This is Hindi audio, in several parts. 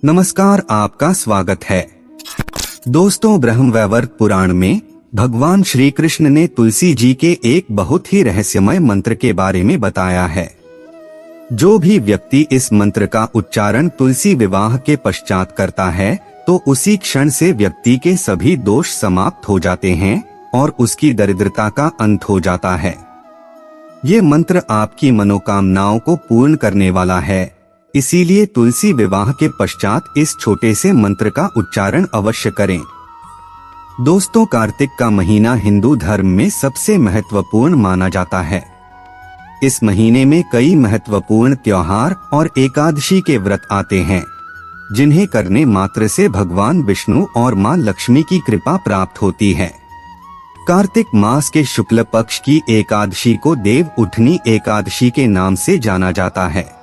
नमस्कार, आपका स्वागत है। दोस्तों, ब्रह्मवैवर्त पुराण में भगवान श्री कृष्ण ने तुलसी जी के एक बहुत ही रहस्यमय मंत्र के बारे में बताया है। जो भी व्यक्ति इस मंत्र का उच्चारण तुलसी विवाह के पश्चात करता है तो उसी क्षण से व्यक्ति के सभी दोष समाप्त हो जाते हैं और उसकी दरिद्रता का अंत हो जाता है। ये मंत्र आपकी मनोकामनाओं को पूर्ण करने वाला है, इसीलिए तुलसी विवाह के पश्चात इस छोटे से मंत्र का उच्चारण अवश्य करें। दोस्तों, कार्तिक का महीना हिंदू धर्म में सबसे महत्वपूर्ण माना जाता है। इस महीने में कई महत्वपूर्ण त्योहार और एकादशी के व्रत आते हैं, जिन्हें करने मात्र से भगवान विष्णु और मां लक्ष्मी की कृपा प्राप्त होती है। कार्तिक मास के शुक्ल पक्ष की एकादशी को देव उठनी एकादशी के नाम से जाना जाता है।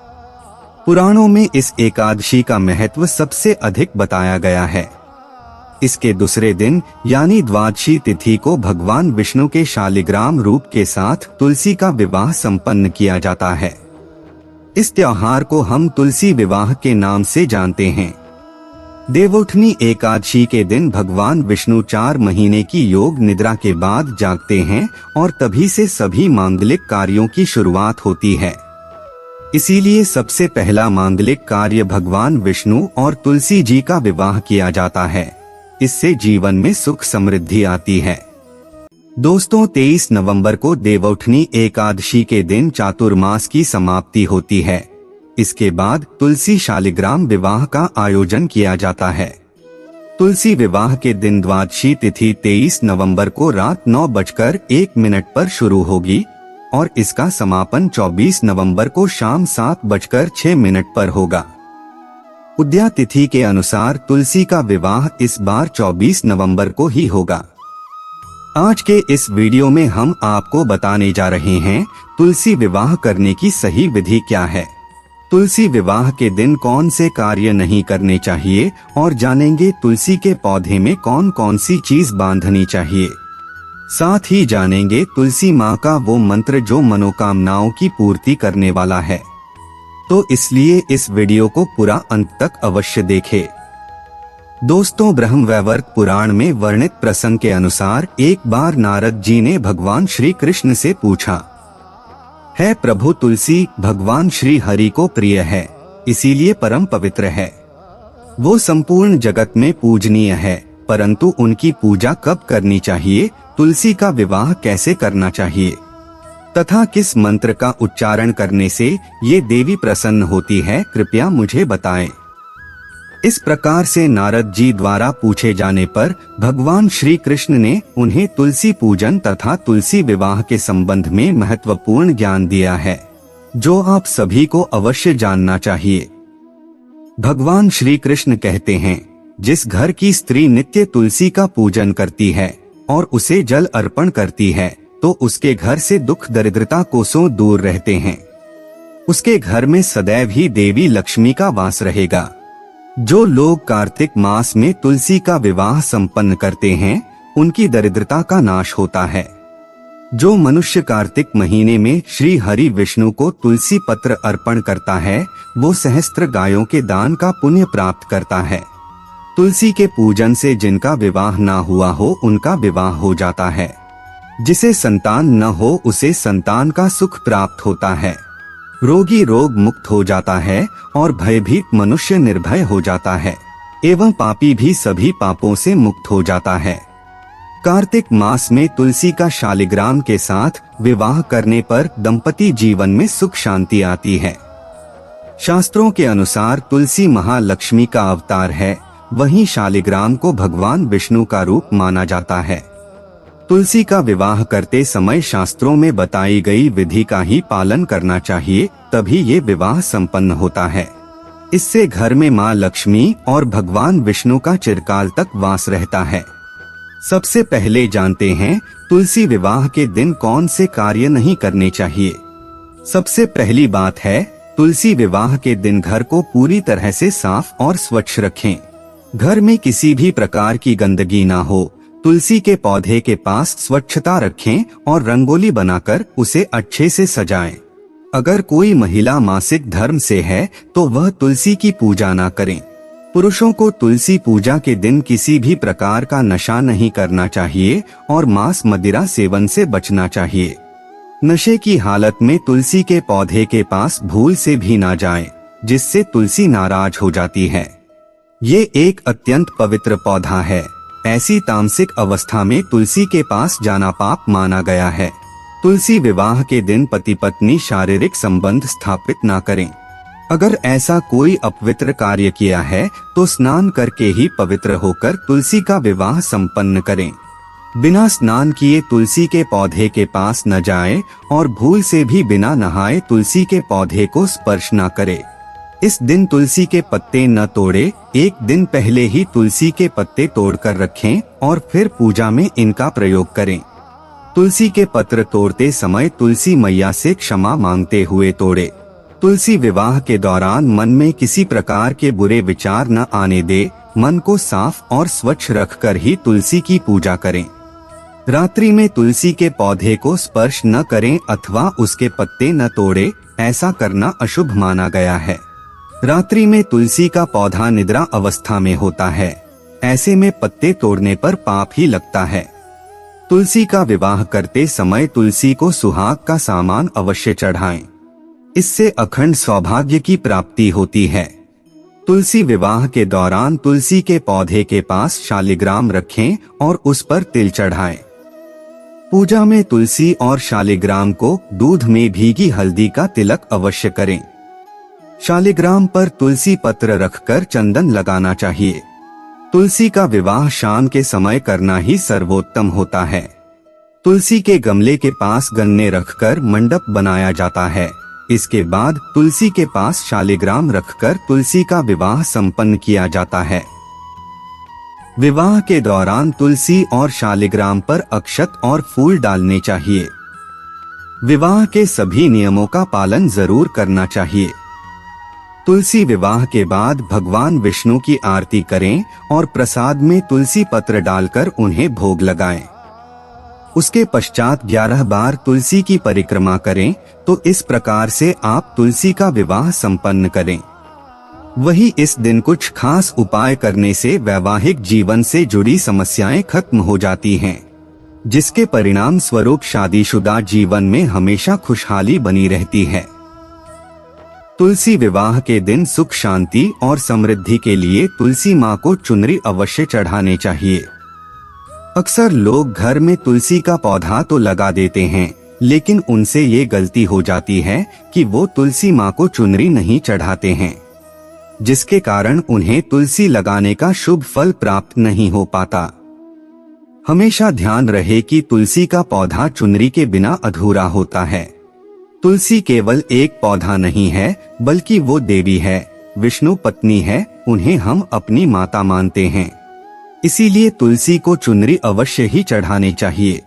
पुराणों में इस एकादशी का महत्व सबसे अधिक बताया गया है। इसके दूसरे दिन यानी द्वादशी तिथि को भगवान विष्णु के शालिग्राम रूप के साथ तुलसी का विवाह संपन्न किया जाता है। इस त्योहार को हम तुलसी विवाह के नाम से जानते हैं। देवउठनी एकादशी के दिन भगवान विष्णु 4 महीने की योग निद्रा के बाद जागते हैं और तभी से सभी मांगलिक कार्यों की शुरुआत होती है। इसीलिए सबसे पहला मांगलिक कार्य भगवान विष्णु और तुलसी जी का विवाह किया जाता है। इससे जीवन में सुख समृद्धि आती है। दोस्तों, 23 नवंबर को देवउठनी एकादशी के दिन चातुर्मास की समाप्ति होती है। इसके बाद तुलसी शालिग्राम विवाह का आयोजन किया जाता है। तुलसी विवाह के दिन द्वादशी तिथि 23 नवंबर को रात 9:01 पर शुरू होगी और इसका समापन 24 नवंबर को शाम 7:06 पर होगा। उदया तिथि के अनुसार तुलसी का विवाह इस बार 24 नवंबर को ही होगा। आज के इस वीडियो में हम आपको बताने जा रहे हैं तुलसी विवाह करने की सही विधि क्या है, तुलसी विवाह के दिन कौन से कार्य नहीं करने चाहिए और जानेंगे तुलसी के पौधे में कौन कौन सी चीज बांधनी चाहिए। साथ ही जानेंगे तुलसी माँ का वो मंत्र जो मनोकामनाओं की पूर्ति करने वाला है। तो इसलिए इस वीडियो को पूरा अंत तक अवश्य देखें। दोस्तों, ब्रह्मवैवर्त पुराण में वर्णित प्रसंग के अनुसार एक बार नारद जी ने भगवान श्री कृष्ण से पूछा, है प्रभु, तुलसी भगवान श्री हरि को प्रिय है, इसीलिए परम पवित्र है। वो संपूर्ण जगत में पूजनीय है, परंतु उनकी पूजा कब करनी चाहिए, तुलसी का विवाह कैसे करना चाहिए तथा किस मंत्र का उच्चारण करने से ये देवी प्रसन्न होती है, कृपया मुझे बताएं। इस प्रकार से नारद जी द्वारा पूछे जाने पर भगवान श्री कृष्ण ने उन्हें तुलसी पूजन तथा तुलसी विवाह के संबंध में महत्वपूर्ण ज्ञान दिया है, जो आप सभी को अवश्य जानना चाहिए। भगवान श्री कृष्ण कहते हैं, जिस घर की स्त्री नित्य तुलसी का पूजन करती है और उसे जल अर्पण करती है तो उसके घर से दुख दरिद्रता कोसों दूर रहते हैं। उसके घर में सदैव ही देवी लक्ष्मी का वास रहेगा। जो लोग कार्तिक मास में तुलसी का विवाह संपन्न करते हैं उनकी दरिद्रता का नाश होता है। जो मनुष्य कार्तिक महीने में श्री हरि विष्णु को तुलसी पत्र अर्पण करता है वो सहस्त्र गायों के दान का पुण्य प्राप्त करता है। तुलसी के पूजन से जिनका विवाह ना हुआ हो उनका विवाह हो जाता है। जिसे संतान न हो उसे संतान का सुख प्राप्त होता है। रोगी रोग मुक्त हो जाता है और भयभीत मनुष्य निर्भय हो जाता है एवं पापी भी सभी पापों से मुक्त हो जाता है। कार्तिक मास में तुलसी का शालिग्राम के साथ विवाह करने पर दंपति जीवन में सुख शांति आती है। शास्त्रों के अनुसार तुलसी महालक्ष्मी का अवतार है, वहीं शालिग्राम को भगवान विष्णु का रूप माना जाता है। तुलसी का विवाह करते समय शास्त्रों में बताई गई विधि का ही पालन करना चाहिए, तभी ये विवाह संपन्न होता है। इससे घर में मां लक्ष्मी और भगवान विष्णु का चिरकाल तक वास रहता है। सबसे पहले जानते हैं तुलसी विवाह के दिन कौन से कार्य नहीं करने चाहिए। सबसे पहली बात है, तुलसी विवाह के दिन घर को पूरी तरह से साफ और स्वच्छ रखें। घर में किसी भी प्रकार की गंदगी ना हो। तुलसी के पौधे के पास स्वच्छता रखें और रंगोली बनाकर उसे अच्छे से सजाएं। अगर कोई महिला मासिक धर्म से है तो वह तुलसी की पूजा ना करें। पुरुषों को तुलसी पूजा के दिन किसी भी प्रकार का नशा नहीं करना चाहिए और मांस मदिरा सेवन से बचना चाहिए। नशे की हालत में तुलसी के पौधे के पास भूल से भी ना जाएं, जिससे तुलसी नाराज हो जाती है। ये एक अत्यंत पवित्र पौधा है। ऐसी तामसिक अवस्था में तुलसी के पास जाना पाप माना गया है। तुलसी विवाह के दिन पति पत्नी शारीरिक संबंध स्थापित ना करें। अगर ऐसा कोई अपवित्र कार्य किया है तो स्नान करके ही पवित्र होकर तुलसी का विवाह संपन्न करें। बिना स्नान किए तुलसी के पौधे के पास न जाए और भूल से भी बिना नहाए तुलसी के पौधे को स्पर्श न करे। इस दिन तुलसी के पत्ते न तोड़े। एक दिन पहले ही तुलसी के पत्ते तोड़कर रखें और फिर पूजा में इनका प्रयोग करें। तुलसी के पत्र तोड़ते समय तुलसी मैया से क्षमा मांगते हुए तोड़े। तुलसी विवाह के दौरान मन में किसी प्रकार के बुरे विचार न आने दे। मन को साफ और स्वच्छ रखकर ही तुलसी की पूजा करें। रात्रि में तुलसी के पौधे को स्पर्श न करें अथवा उसके पत्ते न तोड़े। ऐसा करना अशुभ माना गया है। रात्रि में तुलसी का पौधा निद्रा अवस्था में होता है। ऐसे में पत्ते तोड़ने पर पाप ही लगता है। तुलसी का विवाह करते समय तुलसी को सुहाग का सामान अवश्य चढ़ाएं। इससे अखंड सौभाग्य की प्राप्ति होती है। तुलसी विवाह के दौरान तुलसी के पौधे के पास शालिग्राम रखें और उस पर तिल चढ़ाएं। पूजा में तुलसी और शालिग्राम को दूध में भीगी हल्दी का तिलक अवश्य करें। शालिग्राम पर तुलसी पत्र रखकर चंदन लगाना चाहिए। तुलसी का विवाह शाम के समय करना ही सर्वोत्तम होता है। तुलसी के गमले के पास गन्ने रखकर मंडप बनाया जाता है। इसके बाद तुलसी के पास शालिग्राम रखकर तुलसी का विवाह संपन्न किया जाता है। विवाह के दौरान तुलसी और शालिग्राम पर अक्षत और फूल डालने चाहिए। विवाह के सभी नियमों का पालन जरूर करना चाहिए। तुलसी विवाह के बाद भगवान विष्णु की आरती करें और प्रसाद में तुलसी पत्र डालकर उन्हें भोग लगाएं। उसके पश्चात 11 बार तुलसी की परिक्रमा करें। तो इस प्रकार से आप तुलसी का विवाह संपन्न करें। वही इस दिन कुछ खास उपाय करने से वैवाहिक जीवन से जुड़ी समस्याएं खत्म हो जाती हैं, जिसके परिणाम स्वरूप शादीशुदा जीवन में हमेशा खुशहाली बनी रहती है। तुलसी विवाह के दिन सुख शांति और समृद्धि के लिए तुलसी माँ को चुनरी अवश्य चढ़ाने चाहिए। अक्सर लोग घर में तुलसी का पौधा तो लगा देते हैं, लेकिन उनसे ये गलती हो जाती है कि वो तुलसी माँ को चुनरी नहीं चढ़ाते हैं, जिसके कारण उन्हें तुलसी लगाने का शुभ फल प्राप्त नहीं हो पाता। हमेशा ध्यान रहे कि तुलसी का पौधा चुनरी के बिना अधूरा होता है। तुलसी केवल एक पौधा नहीं है, बल्कि वो देवी है, विष्णु पत्नी है। उन्हें हम अपनी माता मानते हैं। इसीलिए तुलसी को चुनरी अवश्य ही चढ़ाने चाहिए।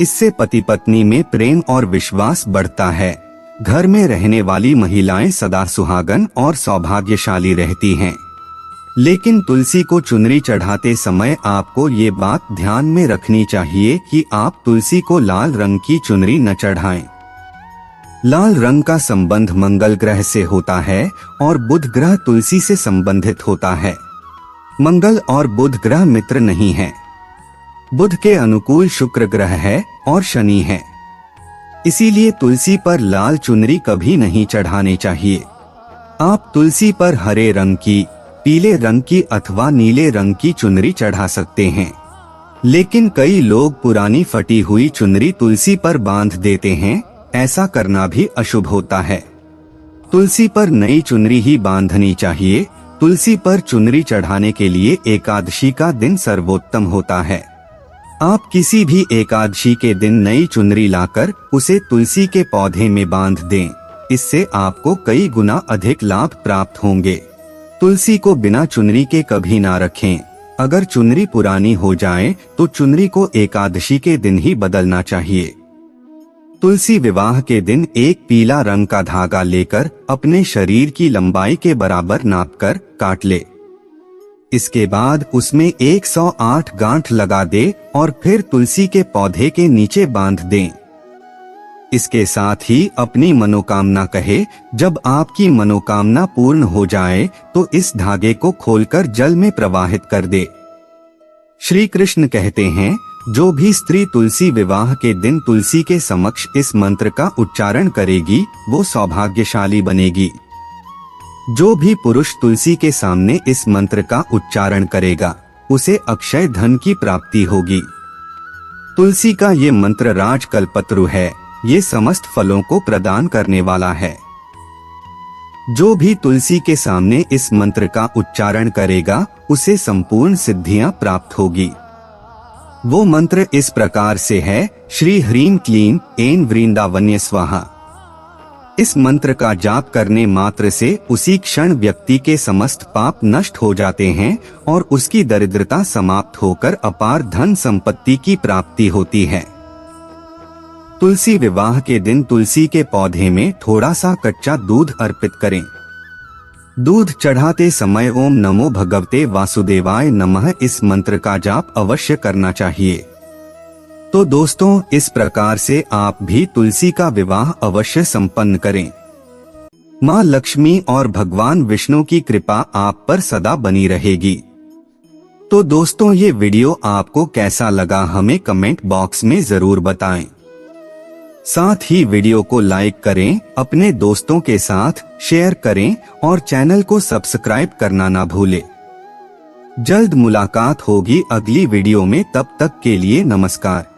इससे पति पत्नी में प्रेम और विश्वास बढ़ता है। घर में रहने वाली महिलाएं सदा सुहागन और सौभाग्यशाली रहती हैं। लेकिन तुलसी को चुनरी चढ़ाते समय आपको ये बात ध्यान में रखनी चाहिए कि आप तुलसी को लाल रंग की चुनरी न चढ़ाएं। लाल रंग का संबंध मंगल ग्रह से होता है और बुध ग्रह तुलसी से संबंधित होता है। मंगल और बुध ग्रह मित्र नहीं हैं। बुध के अनुकूल शुक्र ग्रह है और शनि है। इसीलिए तुलसी पर लाल चुनरी कभी नहीं चढ़ाने चाहिए। आप तुलसी पर हरे रंग की, पीले रंग की अथवा नीले रंग की चुनरी चढ़ा सकते हैं। लेकिन कई लोग पुरानी फटी हुई चुनरी तुलसी पर बांध देते हैं। ऐसा करना भी अशुभ होता है। तुलसी पर नई चुनरी ही बांधनी चाहिए। तुलसी पर चुनरी चढ़ाने के लिए एकादशी का दिन सर्वोत्तम होता है। आप किसी भी एकादशी के दिन नई चुनरी लाकर उसे तुलसी के पौधे में बांध दें। इससे आपको कई गुना अधिक लाभ प्राप्त होंगे। तुलसी को बिना चुनरी के कभी ना रखें। अगर चुनरी पुरानी हो जाए तो चुनरी को एकादशी के दिन ही बदलना चाहिए। तुलसी विवाह के दिन एक पीला रंग का धागा लेकर अपने शरीर की लंबाई के बराबर नापकर काट ले। इसके बाद उसमें 108 गांठ लगा दे और फिर तुलसी के पौधे के नीचे बांध दें। इसके साथ ही अपनी मनोकामना कहे। जब आपकी मनोकामना पूर्ण हो जाए तो इस धागे को खोलकर जल में प्रवाहित कर दे। श्री कृष्ण कहते हैं, जो भी स्त्री तुलसी विवाह के दिन तुलसी के समक्ष इस मंत्र का उच्चारण करेगी वो सौभाग्यशाली बनेगी। जो भी पुरुष तुलसी के सामने इस मंत्र का उच्चारण करेगा उसे अक्षय धन की प्राप्ति होगी। तुलसी का ये मंत्र राजकल्पतरु है, ये समस्त फलों को प्रदान करने वाला है। जो भी तुलसी के सामने इस मंत्र का उच्चारण करेगा उसे संपूर्ण सिद्धियां प्राप्त होगी। वो मंत्र इस प्रकार से है, श्री ह्रीं क्लीं ऐं वृंदावन्य स्वाहा। इस मंत्र का जाप करने मात्र से उसी क्षण व्यक्ति के समस्त पाप नष्ट हो जाते हैं और उसकी दरिद्रता समाप्त होकर अपार धन संपत्ति की प्राप्ति होती है। तुलसी विवाह के दिन तुलसी के पौधे में थोड़ा सा कच्चा दूध अर्पित करें। दूध चढ़ाते समय ओम नमो भगवते वासुदेवाय नमः इस मंत्र का जाप अवश्य करना चाहिए। तो दोस्तों, इस प्रकार से आप भी तुलसी का विवाह अवश्य संपन्न करें। माँ लक्ष्मी और भगवान विष्णु की कृपा आप पर सदा बनी रहेगी। तो दोस्तों, ये वीडियो आपको कैसा लगा हमें कमेंट बॉक्स में जरूर बताएं। साथ ही वीडियो को लाइक करें, अपने दोस्तों के साथ शेयर करें और चैनल को सब्सक्राइब करना ना भूलें। जल्द मुलाकात होगी अगली वीडियो में, तब तक के लिए नमस्कार।